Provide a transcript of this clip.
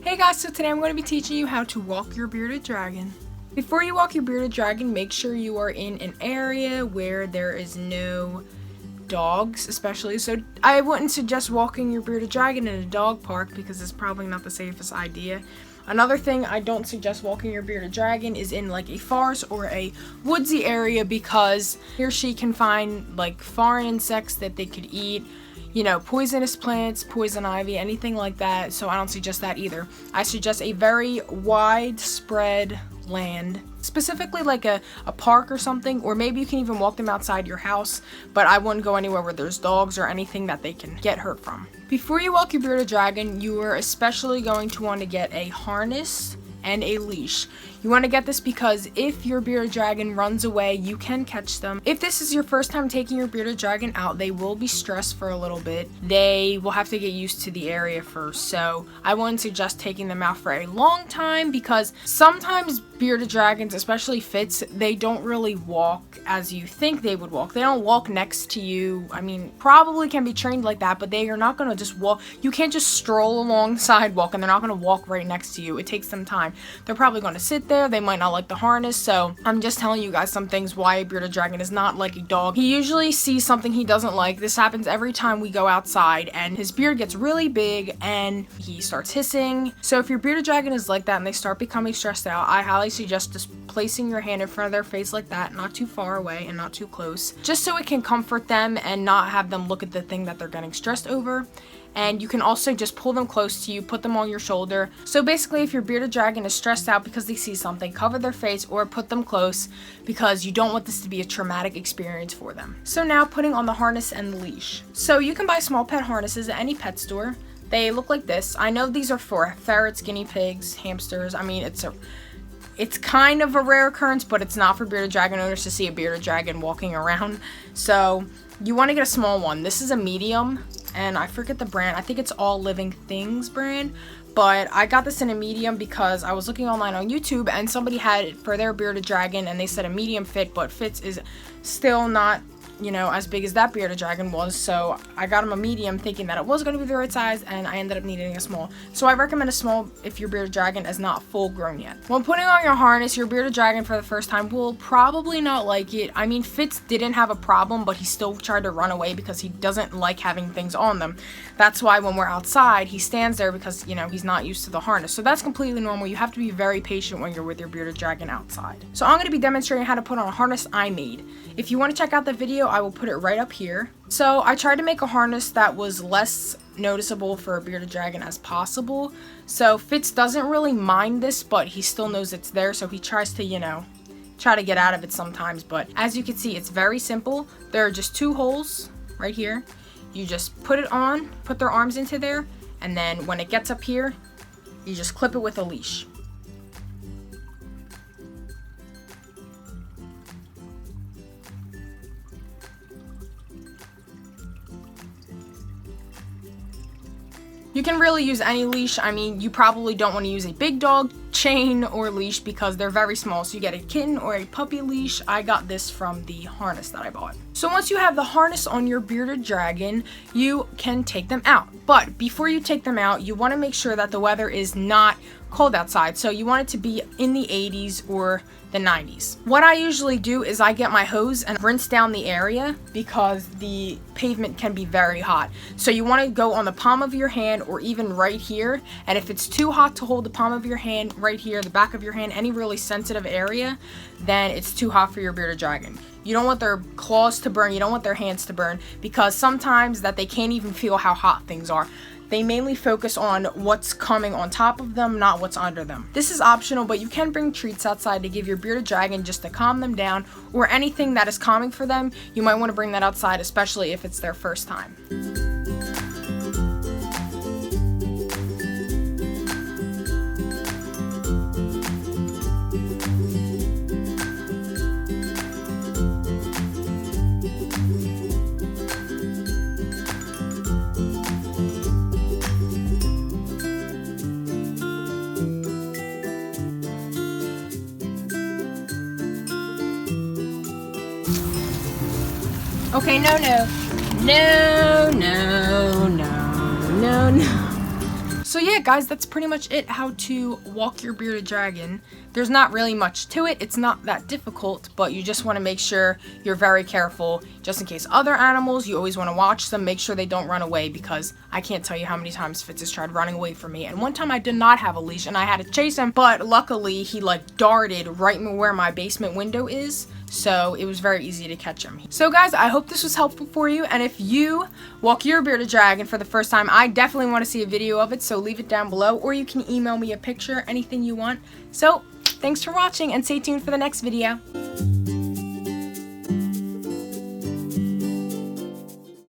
Hey guys, so today I'm going to be teaching you how to walk your bearded dragon. Before you walk your bearded dragon, make sure you are in an area where there is no dogs, especially. So I wouldn't suggest walking your bearded dragon in a dog park because it's probably not the safest idea. Another thing I don't suggest walking your bearded dragon is in like a forest or a woodsy area because he or she can find like foreign insects that they could eat. You know, poisonous plants, poison ivy, anything like that, so I don't suggest that either. I suggest a very widespread land, specifically like a park or something, or maybe you can even walk them outside your house, but I wouldn't go anywhere where there's dogs or anything that they can get hurt from. Before you walk your bearded dragon, you are especially going to want to get a harness and a leash. You want to get this because if your bearded dragon runs away, you can catch them. If this is your first time taking your bearded dragon out, they will be stressed for a little bit. They will have to get used to the area first, so I wouldn't suggest taking them out for a long time because sometimes bearded dragons, especially Fitz, they don't really walk as you think they would walk. They don't walk next to you. I mean, probably can be trained like that, but they are not going to just walk. You can't just stroll along the sidewalk and they're not going to walk right next to you. It takes some time. They're probably going to sit there. They might not like the harness, so I'm just telling you guys some things why a bearded dragon is not like a dog. He usually sees something he doesn't like. This happens every time we go outside, and his beard gets really big and he starts hissing. So if your bearded dragon is like that and they start becoming stressed out, I highly suggest just placing your hand in front of their face like that, not too far away and not too close, just so it can comfort them and not have them look at the thing that they're getting stressed over. And you can also just pull them close to you, put them on your shoulder. So basically, if your bearded dragon is stressed out because they see something, cover their face or put them close because you don't want this to be a traumatic experience for them. So now putting on the harness and the leash. So you can buy small pet harnesses at any pet store. They look like this. I know these are for ferrets, guinea pigs, hamsters. I mean, it's kind of a rare occurrence, but it's not for bearded dragon owners to see a bearded dragon walking around. So you want to get a small one. This is a medium, and I forget the brand. I think it's All Living Things brand, but I got this in a medium because I was looking online on YouTube and somebody had it for their bearded dragon and they said a medium fit, but Fitz is still not, you know, as big as that bearded dragon was, so I got him a medium thinking that it was going to be the right size, and I ended up needing a small. So I recommend a small if your bearded dragon is not full grown yet. When putting on your harness, your bearded dragon for the first time will probably not like it. I mean, Fitz didn't have a problem, but he still tried to run away because he doesn't like having things on them. That's why when we're outside, he stands there because, you know, he's not used to the harness. So that's completely normal. You have to be very patient when you're with your bearded dragon outside. So I'm going to be demonstrating how to put on a harness I made. If you want to check out the video, I will put it right up here. So I tried to make a harness that was less noticeable for a bearded dragon as possible. So Fitz doesn't really mind this, but he still knows it's there, so he tries to, you know, try to get out of it sometimes. But as you can see, it's very simple. There are just two holes right here. You just put it on, put their arms into there, and then when it gets up here, you just clip it with a leash. You can really use any leash. I mean, you probably don't want to use a big dog chain or leash because they're very small. So you get a kitten or a puppy leash. I got this from the harness that I bought. So once you have the harness on your bearded dragon, you can take them out. But before you take them out, you want to make sure that the weather is not cold outside. So you want it to be in the 80s or the 90s. What I usually do is I get my hose and rinse down the area because the pavement can be very hot. So you want to go on the palm of your hand or even right here. And if it's too hot to hold the palm of your hand, right here, the back of your hand, any really sensitive area, then it's too hot for your bearded dragon. You don't want their claws to burn. You don't want their hands to burn because sometimes that they can't even feel how hot things are. They mainly focus on what's coming on top of them, not what's under them. This is optional, but you can bring treats outside to give your bearded dragon just to calm them down, or anything that is calming for them. You might want to bring that outside, especially if it's their first time. Okay, no. So So yeah, guys, that's pretty much it, how to walk your bearded dragon. There's not really much to it. It's not that difficult, but you just want to make sure you're very careful just in case other animals, you always want to watch them, make sure they don't run away, because I can't tell you how many times Fitz has tried running away from me. And one time I did not have a leash and I had to chase him, but luckily he like darted right where my basement window is. So it was very easy to catch him. So guys, I hope this was helpful for you. And if you walk your bearded dragon for the first time, I definitely want to see a video of it. So leave it down below, or you can email me a picture, anything you want. So thanks for watching, and stay tuned for the next video.